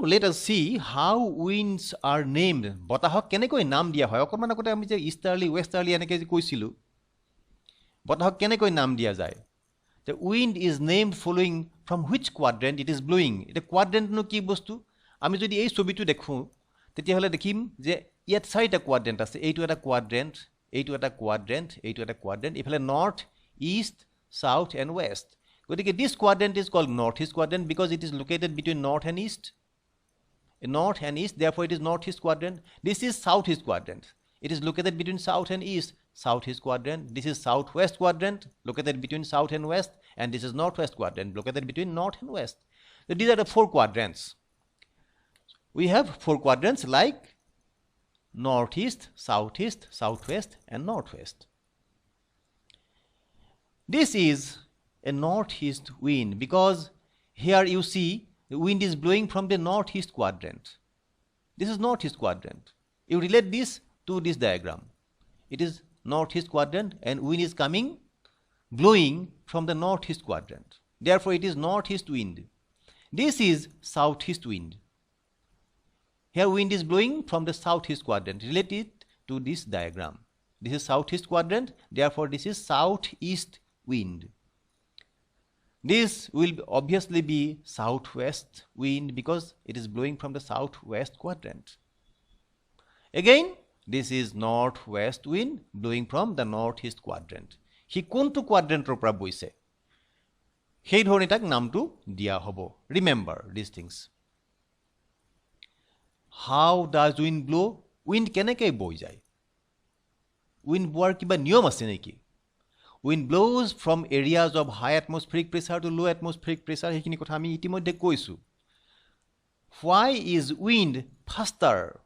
let us see how winds are named. Botahok kenekoi naam dia hoy. Okonman akote ami je easterly, westerly eneke je koisilu. Botahok kenekoi naam dia jay. The wind is named following from which quadrant it is blowing. The quadrant no ki bostu. Ami jodi ei chobitu dekhu, tetia hole dekhim je yet side quadrant ase. Eitu eta quadrant, eitu eta quadrant, eitu eta quadrant. Ifale north, east, south and west. Gotike this quadrant is called northeast quadrant because it is located between north and east. North and east, therefore it is northeast quadrant. This is southeast quadrant. It is located between south and east. Southeast quadrant. This is southwest quadrant, located between south and west, and this is northwest quadrant, located between north and west. So these are the four quadrants. We have four quadrants like northeast, southeast, southwest, and northwest. This is a northeast wind because here you see the wind is blowing from the northeast quadrant. This is northeast quadrant. You relate this to this diagram. It is northeast quadrant and wind is coming, blowing from the northeast quadrant. Therefore, it is northeast wind. This is southeast wind. Here wind is blowing from the southeast quadrant. Relate it to this diagram. This is southeast quadrant. Therefore, this is southeast wind. This will obviously be southwest wind because it is blowing from the southwest quadrant. Again, this is northwest wind blowing from the northeast quadrant. He kontu quadrant ropra boise. Hei dhoroni tak namtu dia hobo. Remember these things. How does wind blow? Wind keneke boi jai. Wind boar kiba niyom ase neki. Wind blows from areas of high atmospheric pressure to low atmospheric pressure. Hekini kotha ami itimodde koisu. Why is wind faster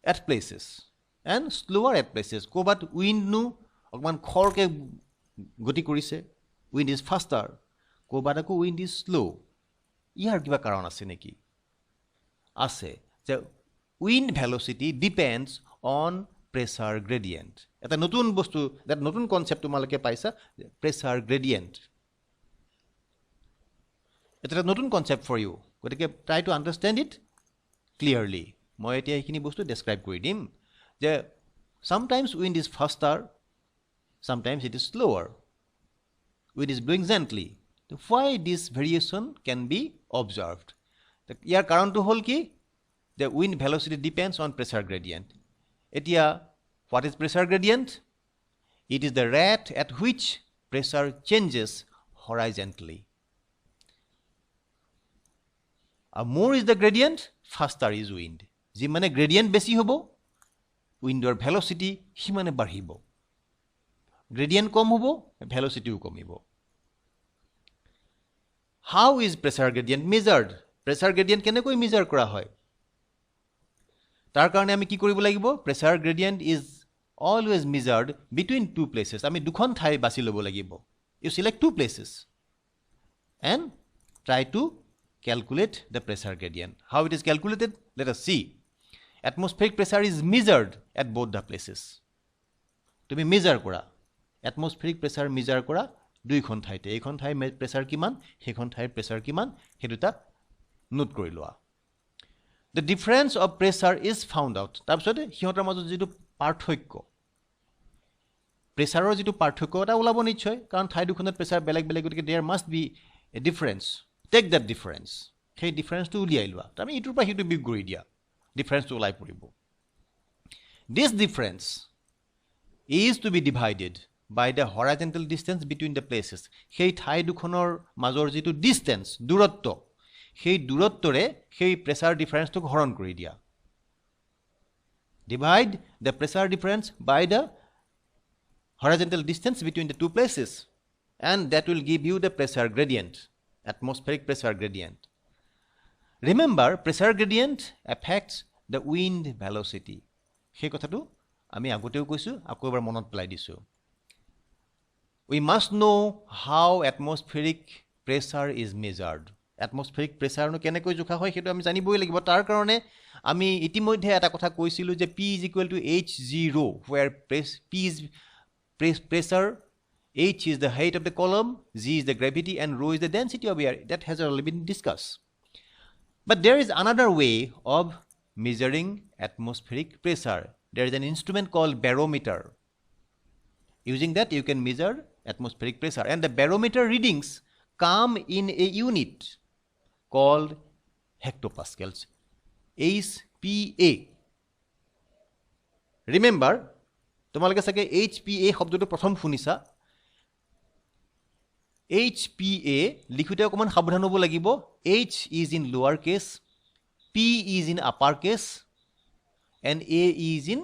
at places and slower at places? Kobat wind nu okman khorke goti korise. Wind is faster. Kobat ako wind is slow. Iar kiba karon ase neki? Ase. The wind velocity depends on pressure gradient. Eta notun bostu, that notun concept tumaloke paisa, pressure gradient. Eta notun concept for you. Gotike try to understand it clearly. Moi etia ekini bostu describe kori dim. Je sometimes wind is faster, sometimes it is slower. Wind is blowing gently. So why this variation can be observed? Iar karon to hol ki? The wind velocity depends on pressure gradient. Etia, what is pressure gradient? It is the rate at which pressure changes horizontally. More is the gradient, faster is wind. Jimane gradient besi hobo, wind or velocity himane barhibo. Gradient kom hobo, velocity komibo. How is pressure gradient measured? Pressure gradient kenekoi measure kora hoy? Tar karone ami ki koribo lagibo? Pressure gradient is always measured between two places. Ami dukhon thai basi lobo lagibo. You select two places and try to calculate the pressure gradient. How it is calculated? Let us see. Atmospheric pressure is measured at both the places. To be measure kora. Atmospheric pressure measure kora dui khon thaite. Ekhon thai pressure kiman, hekhon thai pressure kiman, heduta note kori loa. The difference of pressure is found out. Tarpisote hihotar majot jitu parthoikko. Pressure jitu parthoikko ta ulabo nichhoy karon thai dukhonot pressure beleg beleg gotike there must be a difference. Take that difference. Hey difference to uliai loa. Tami itur pa hitu big gori dia. Difference to ulai poribo. This difference is to be divided by the horizontal distance between the places. Hey thai dukhonor major jitu distance durotto. Hey durottore hey pressure difference to horon kori dia. Divide the pressure difference by the horizontal distance between the two places, and that will give you the pressure gradient, atmospheric pressure gradient. Remember, pressure gradient affects the wind velocity. Hey kothatu ami agoteu koisu ako ebar monot pelai disu. We must know how atmospheric pressure is measured. Atmospheric pressure no kenekoi jokha hoy hetu ami janiboi lagibo. Tar karone ami itimodhe eta kotha koisilu je P is equal to H0, where P is pressure, H is the height of the column, G is the gravity, and rho is the density of air. That has already been discussed. But there is another way of measuring atmospheric pressure. There is an instrument called barometer. Using that, you can measure atmospheric pressure. And the barometer readings come in a unit called hectopascals, HPA. Remember, তোমালোকে সাকে HPA শব্দটো প্ৰথম শুনিছা। HPA লিখোতে অকমান সাৱধান হ'ব লাগিব। H is in lower case, P is in upper case, and A is in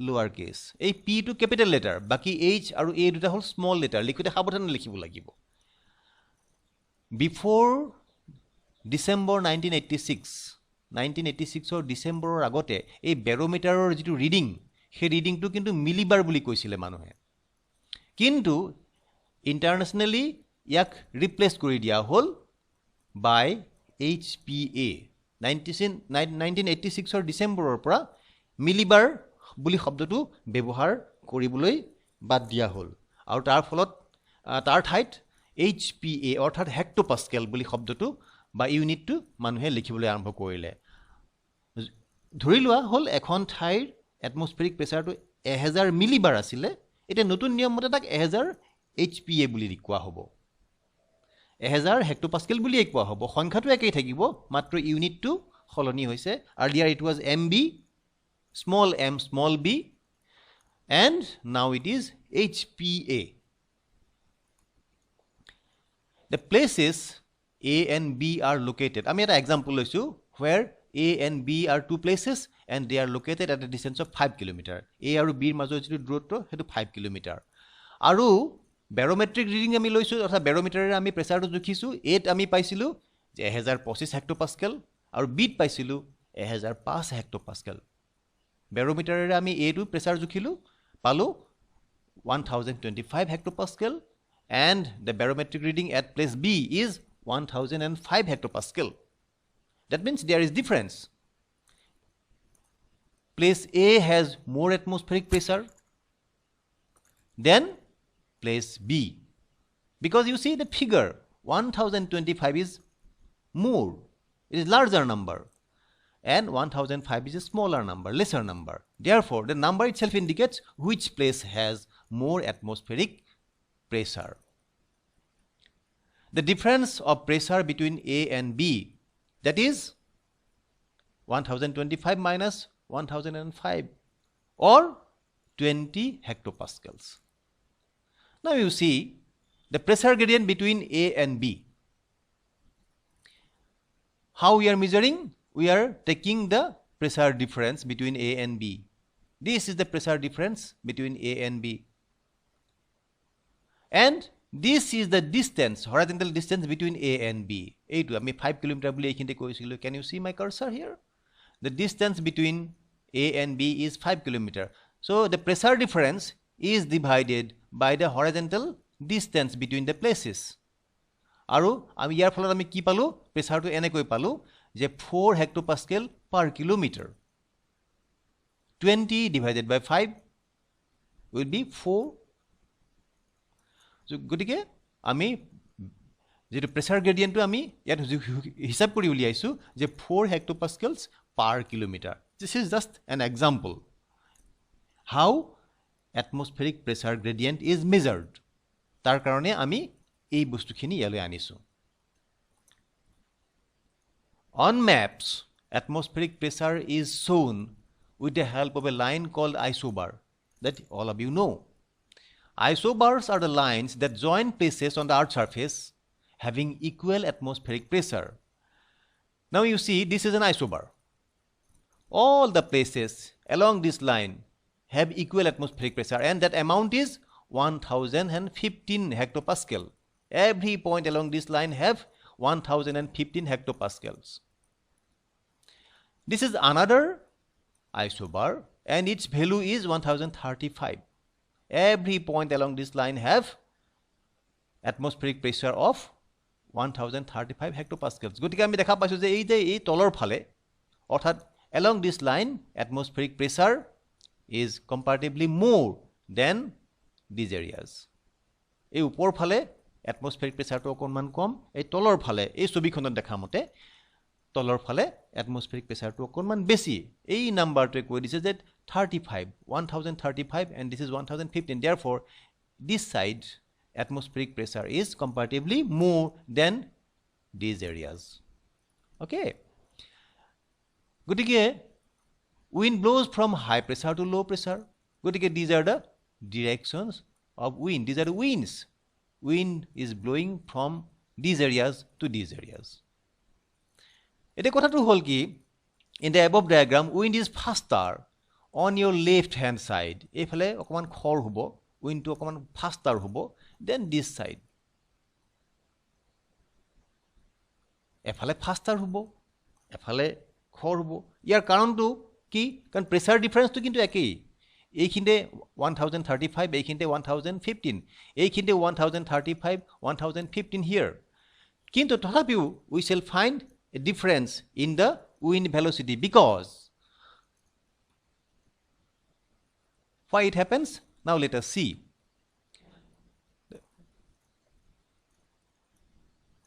lower case. এই P to capital letter, বাকি H আৰু A দুটা হল small letter, লিখোতে সাৱধানে লিখিব লাগিব। Before December 1986 or December আগতে এই barometer যিটো ৰিডিং, সেই ৰিডিংটো কিন্তু মিলিবাৰ বুলি কৈছিলে মানুহে। কিন্তু ইন্টাৰনেশ্যনেলি ইয়াক ৰিপ্লেস কৰি দিয়া হল by HPA। 1986 or ডিসেম্বৰৰ পৰা মিলিবাৰ বুলি শব্দটো ব্যৱহাৰ কৰিবলৈ বাদ দিয়া হল, আৰু তাৰ ফলত তাৰ ঠাইত HPA অৰ্থাৎ হেক্টোপাস্কেল বুলি শব্দটো বা ইউনিটটো মানুহে লিখিবলৈ আৰম্ভ কৰিলে। ধৰি লোৱা হল এখন ঠাইৰ এটমস্ফেৰিক প্ৰেছাৰটো 1000 মিলিবাৰ আছিলে, এটা নতুন নিয়ম মতে তাক 1000 HPA বুলি লিখোৱা হ'ব। 1000 হেক্টোপাস্কেল বুলি কোৱা হ'ব, সংখ্যাটো একেই থাকিব, মাত্ৰ ইউনিটটো সলনি হৈছে। Earlier it was MB, small m, small b, and now it is HPA. The places A and B are located. আমি এটা example লৈছো where A and B are two places and they are located at a distance of 5 km. A আৰু B ৰ মাজৰ যিটো দূৰত্ব সেইটো 5 km। আৰু barometric reading আমি লৈছো, অৰ্থাৎ barometerৰে আমি প্ৰেছাৰটো জুখিছো। A ত আমি পাইছিলো যে 1025 হেক্টোপাস্কেল আৰু B ত পাইছিলো 1005 হেক্টোপাস্কেল। barometerৰে আমি A টো প্ৰেছাৰ জুখিলো, পালো 1025 হেক্টোপাস্কেল, and the barometric reading at place B is 1005 hectopascal. That means there is difference. Place A has more atmospheric pressure than place B, because you see the figure 1025 is more, it is larger number, and 1005 is a smaller number, lesser number. Therefore, the number itself indicates which place has more atmospheric pressure. The difference of pressure between A and B, that is 1025 minus 1005 or 20 hectopascals. Now you see the pressure gradient between A and B. How we are measuring? We are taking the pressure difference between A and B. This is the pressure difference between A and B. And this is the distance, horizontal distance between A and B. এইটো আমি 5 kilometre বুলি এইখিনিতে কৈছিলো। Can you see my cursor here? The distance between A and B is 5 kilometer. So the pressure difference is divided by the horizontal distance between the places. আৰু আমি ইয়াৰ ফলত আমি কি পালো? প্ৰেছাৰটো এনেকৈ পালো যে 4 হেক্টোপাস্কেল per kilometer. 20 divided by 5 will be 4. গতিকে আমি যেটো প্ৰেছাৰ গ্ৰেডিয়েন্টটো আমি ইয়াত হিসাব কৰি উলিয়াইছো যে 4 হেক্টোপাস্কেলছ per kilometer. This is just an example how atmospheric pressure gradient is measured. তাৰ কাৰণে আমি এই বস্তুখিনি ইয়ালৈ আনিছো। On maps, atmospheric pressure is shown with the help of a line called isobar that all of you know. Isobars are the lines that join places on the Earth's surface having equal atmospheric pressure. Now you see this is an isobar. All the places along this line have equal atmospheric pressure, and that amount is 1015 hectopascal. Every point along this line have 1015 hectopascals. This is another isobar and its value is 1035. Every point along this line have atmospheric pressure of 1035 hectopascals. গতিকে আমি দেখা পাইছো যে এই তলৰ ফালে অৰ্থাৎ along this line atmospheric pressure is comparatively more than these areas. এই ওপৰ ফালে atmospheric pressure টো অকনমান কম, এই তলৰ ফালে এই ছবিখনত দেখা মতে তলৰ ফালে এটমস্ফেৰিক প্ৰেছাৰটো অকণমান বেছি এই নাম্বাৰটোৱে কৈ দিছে যে 35 1035 and this is 1015 therefore this side atmospheric pressure is comparatively more than these areas okay gotike wind blows from high pressure to low pressure gotike these are the directions of wind these are the winds wind is blowing from these areas to these areas ete kotha tu hol ki in the above diagram wind is faster on your left hand side ephale okoman khor hobo wind to okoman faster hobo than this side ephale faster hobo ephale khor hobo yar karon tu ki kan pressure difference tu kintu ekei এইখিনতে 1035 এইখিনতে 1015 এইখিনতে 1035 1015 here কিন্তু তথাপিও we shall find a difference in the wind velocity because why it happens now let us see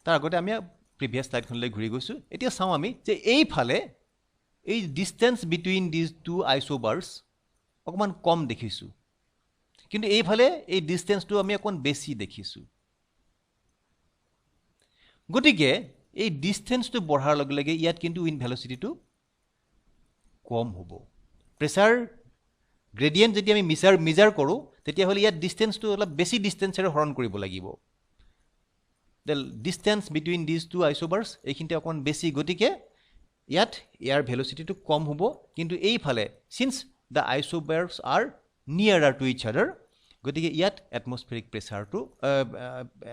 তাৰ আগতে আমি প্ৰিভিয়াস স্লাইডখনলৈ ঘূৰি গৈছো এতিয়া চাও আমি যে এই ফালে এই ডিসটেন্স বিটুইন দিস টু আইসোবাৰ্স অকমান কম দেখিছো কিন্তু এই ফালে এই ডিসটেন্সটো আমি অকন বেছি দেখিছো গতিকে এই ডিসটেন্সটো বঢ়াৰ লগে লগে ইয়াত কিন্তু উইন্ড ভেলোসিটিটো কম হ'ব প্ৰেসাৰ গ্ৰেডিয়েন্ট যদি আমি মেজাৰ কৰো তেতিয়া হলে ইয়াত ডিসটেন্সটো অলপ বেছি ডিসটেন্সৰে হৰণ কৰিব লাগিব the distance between these two isobars এইখিনতে অকন বেছি গতিকে ইয়াত এয়াৰ ভেলোসিটি টু কম হ'ব কিন্তু এই ফালে since the isobars are nearer to each other গতিকে ইয়াত atmospheric pressure to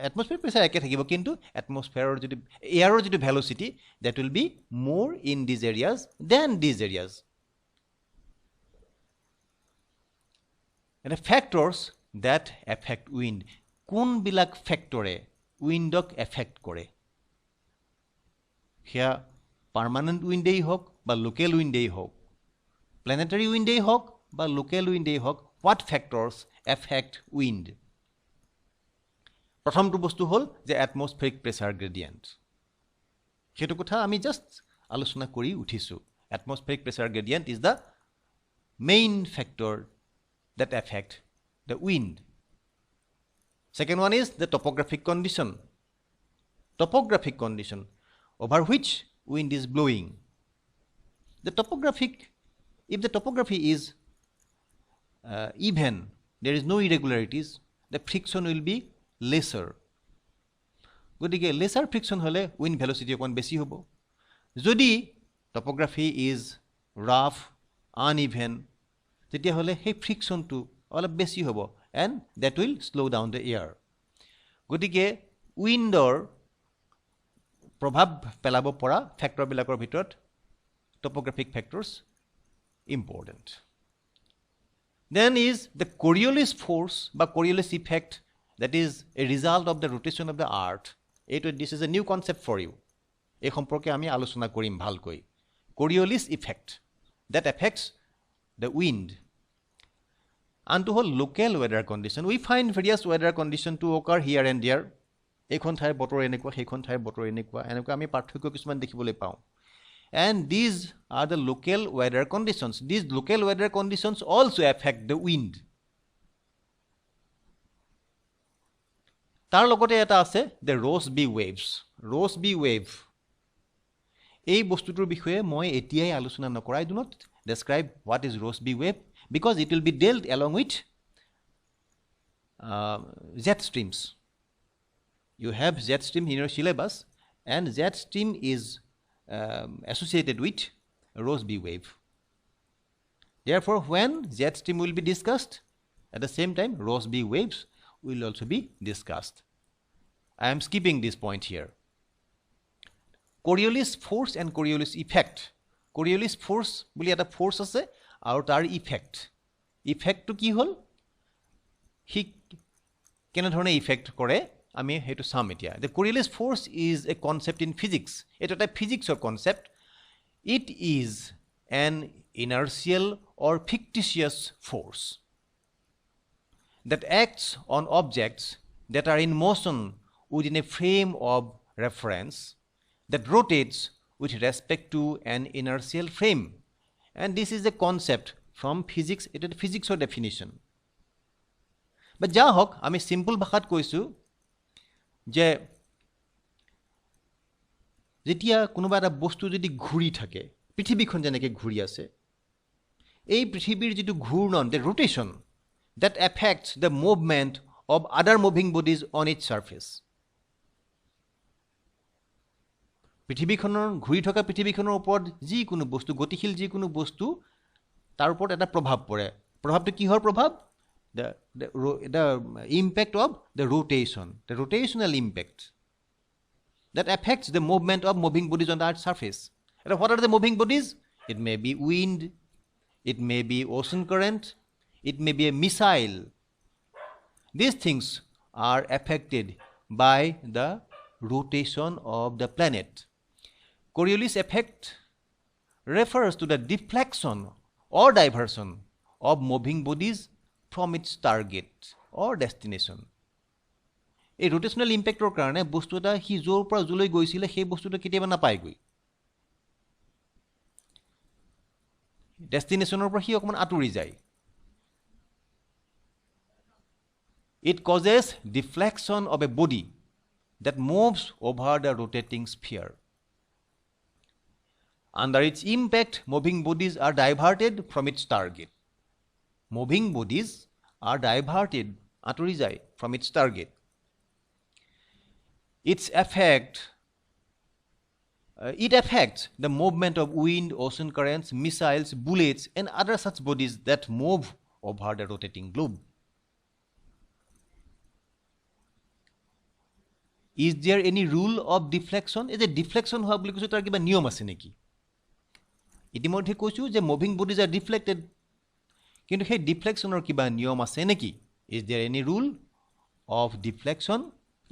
atmospheric pressure একে থাকিব কিন্তু atmosphere যদি এয়াৰৰ যদি velocity that will be more in these areas than these areas and the factors that affect wind কোন বিলাক ফ্যাক্টৰে উইন্ডক effect কৰে হিয়া পার্মানেন্ট উইন্ডেই হোক বা লোকেল উইন্ডেই হোক প্ল্যানেটারি উইন্ডেই হোক বা লোকেল উইন্ডেই হোক হোয়াট ফ্যাক্টরস এফেক্ট উইন্ড প্রথমটো বস্তু হল যে অ্যাটমসফেরিক প্রেসার গ্রেডিয়েন্ট সেটো কথা আমি জাস্ট আলোচনা কৰি উঠিছো atmospheric pressure gradient is the main factor that affect the wind second one is the topographic condition over which wind is blowing the topographic if the topography is even there is no irregularities the friction will be lesser gotike lesser friction hole wind velocity kon beshi hobo jodi topography is rough uneven তেতিয়া হলে হে friction two অলপ বেছি হ'ব and that will slow down the air গতিকে উইন্ডৰ প্ৰভাৱ পেলাব পৰা ফ্যাক্টৰ বিলাকৰ ভিতৰত topographic factors important then is the Coriolis force বা Coriolis effect that is a result of the rotation of the earth this is a new concept for you এই সম্পৰ্কে আমি আলোচনা কৰিম ভালকৈ Coriolis effect that affects the wind and to whole local weather condition we find various weather condition to occur here and there ekhon thai botor enekwa hekhon thai botor enekwa enekwa ami parthokyo kisuman dekhibole pao and these are the local weather conditions these local weather conditions also affect the wind tar logote eta ase the Rossby wave এই বস্তুটোৰ বিষয়ে মই এতিয়াই আলোচনা নকৰাই do not describe what is Rossby wave because it will be dealt along with jet streams you have jet stream in your syllabus and jet stream is associated with Rossby wave therefore when jet stream will be discussed at the same time Rossby waves will also be discussed I am skipping this point here Coriolis force and Coriolis effect Coriolis force বুলি এটা force আছে আৰু তাৰ effect to কি হল হি কেনে ধৰণে effect কৰে আমি হেতু চাম এতিয়া the Coriolis force is a concept in physics এটা physics or concept it is an inertial or fictitious force that acts on objects that are in motion within a frame of reference that rotates with respect to an inertial frame. And this is a concept from physics. It is physics definition. But ja hok ami simple bhakat koisu je jetia konoba eta bostu jodi ghuri thake prithibikhon jeneke ghuri ase ei prithibir jitu ghurnon, the rotation that affects the movement of other moving bodies on its surface. পৃথিৱীখনৰ ঘূৰি থকা পৃথিৱীখনৰ ওপৰত যিকোনো বস্তু গতিশীল যিকোনো বস্তু তাৰ ওপৰত এটা প্ৰভাৱ পৰে প্ৰভাৱটো কিহৰ প্ৰভাৱ the impact of the rotational impact that affects the movement of moving bodies on the earth's surface. And what are the moving bodies? It may be wind, it may be ocean current, it may be a missile. These things are affected by the rotation of the planet. Coriolis effect refers to the deflection or diversion of moving bodies from its target or destination. এই rotational impactৰ কাৰণে বস্তু এটা হি জোৰ পৰা জলৈ গৈছিলে সেই বস্তুটো কেতিয়াবা নাপায় গৈ ডেষ্টিনেশ্যনৰ পৰা হি অকমান আঁতৰি যায় It causes deflection of a body that moves over the rotating sphere. Under its impact, moving bodies are diverted from its target. Moving bodies are diverted from its target. It affects the movement of wind, ocean currents, missiles, bullets, and other such bodies that move over the rotating globe. Is there any rule of deflection? Is a deflection হোৱা বুলি কৈছো তাৰ কিবা নিয়ম আছে নেকি ইতিমধ্যে কৈছো যে মুভিং বডিজ আৰ ডিফ্লেক্টেড কিন্তু সেই ডিফ্লেকশনৰ কিবা নিয়ম আছে নেকি Is there any rule of deflection?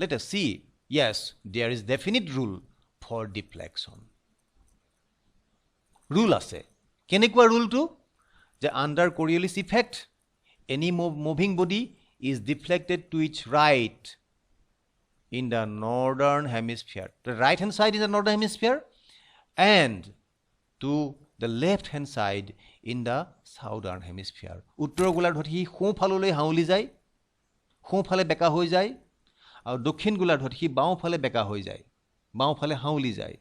Let us see. Yes, there is definite rule for deflection. Rule আছে কেনেকুৱা rule যে under Coriolis effect any moving body is deflected to its right in the northern hemisphere. The right hand side in the northern hemisphere and to the left hand side in the southern hemisphere. Uttor golardhot hi khou phalole hauli jay, khou phale beka hoi jay, aru dokhin golardhot hi baও phale beka hoi jay, baও phale hauli jay.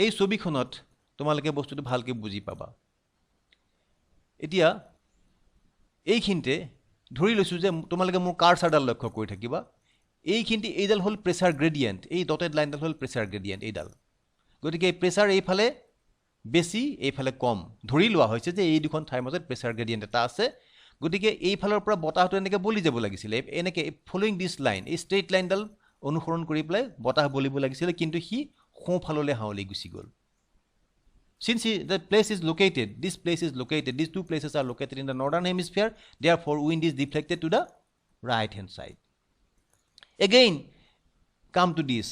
Ei sobikhonot tomaloke bostutu bhalke buji paba. Etia এইখিনতে ধৰি লৈছো যে তোমালোকে মোৰ কাৰ্সাৰডাল লক্ষ্য কৰি থাকিবা এইখিনতে এইডাল হল প্ৰেসাৰ gradient এই ডটেড লাইনডাল হল প্ৰেসাৰ গ্ৰেডিয়েন্ট এইডাল গতিকে এই প্ৰেসাৰ এইফালে বেছি এইফালে কম ধৰি লোৱা হৈছে যে এই দুখন ঠাইৰ মাজত প্ৰেসাৰ গ্ৰেডিয়েন্ট এটা আছে গতিকে এইফালৰ পৰা বতাহটো এনেকে বলি যাব লাগিছিল এনেকে ফলোইং দিস লাইন এই ষ্ট্ৰেইট লাইনডাল অনুসৰণ কৰি প্লাই বতাহ বলিব লাগিছিল কিন্তু হি খো ফাললে হাউলি গুছি গল Since the place is located, this place is located, these two places are located in the northern hemisphere, therefore wind is deflected to the right hand side. Again, come to this.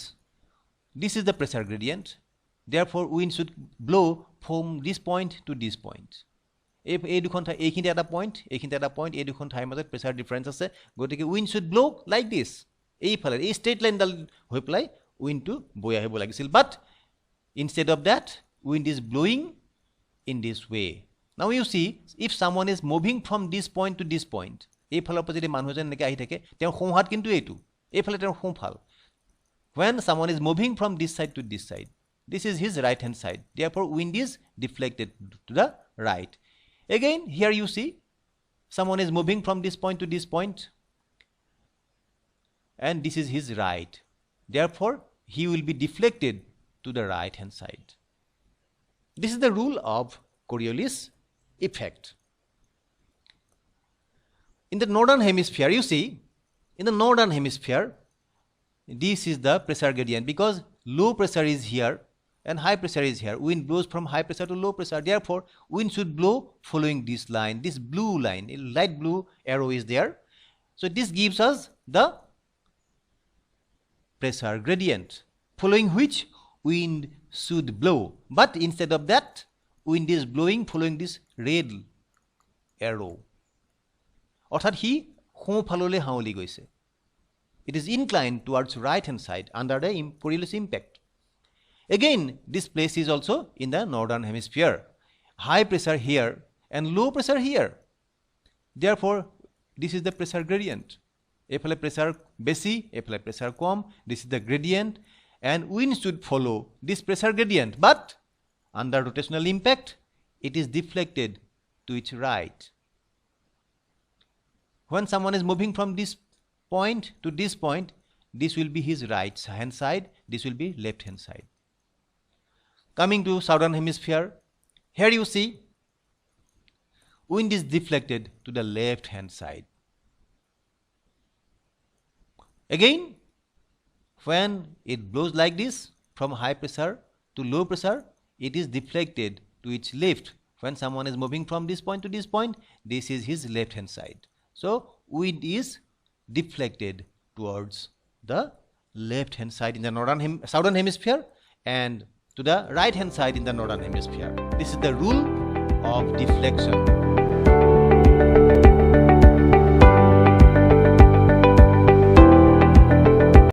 This is the pressure gradient, therefore wind should blow from this point to this point. If a dukhon thai ekhinte eta point, a dukhon thai majot pressure difference ase, gotike wind should blow like this. Ei phale ei straight line dal hoi plai wind to boy ahibo lagisil, but instead of that wind is blowing in this way. Now you see, if someone is moving from this point to this point, ei phalor pa jodi manhujen neke ahi thake teo khomhat kintu etu ei phale teo khomphal when someone is moving from this side to this side, this is his right hand side, therefore wind is deflected to the right. Again here you see someone is moving from this point to this point and this is his right, therefore he will be deflected to the right hand side. This is the rule of Coriolis effect. In the northern hemisphere, you see, in the northern hemisphere, this is the pressure gradient because low pressure is here and high pressure is here. Wind blows from high pressure to low pressure. Therefore, wind should blow following this line, this blue line, a light blue arrow is there. So this gives us the pressure gradient, following which wind should blow, but instead of that wind is blowing following this red arrow orthat hi khou phalole hauli goise, it is inclined towards right hand side under the Coriolis impact. Again, this place is also in the northern hemisphere. High pressure here and low pressure here. Therefore, this is the pressure gradient. Ephale pressure besi, ephale pressure kom. This is the gradient, and wind should follow this pressure gradient. But under rotational impact, it is deflected to its right. When someone is moving from this point to this point, this will be his right hand side, this will be left hand side. Coming to southern hemisphere, here you see wind is deflected to the left hand side. Again, when it blows like this from high pressure to low pressure, it is deflected to its left. When someone is moving from this point to this point, this is his left hand side. So wind is deflected towards the left hand side in the southern hemisphere and to the right hand side in the northern hemisphere. This is the rule of deflection.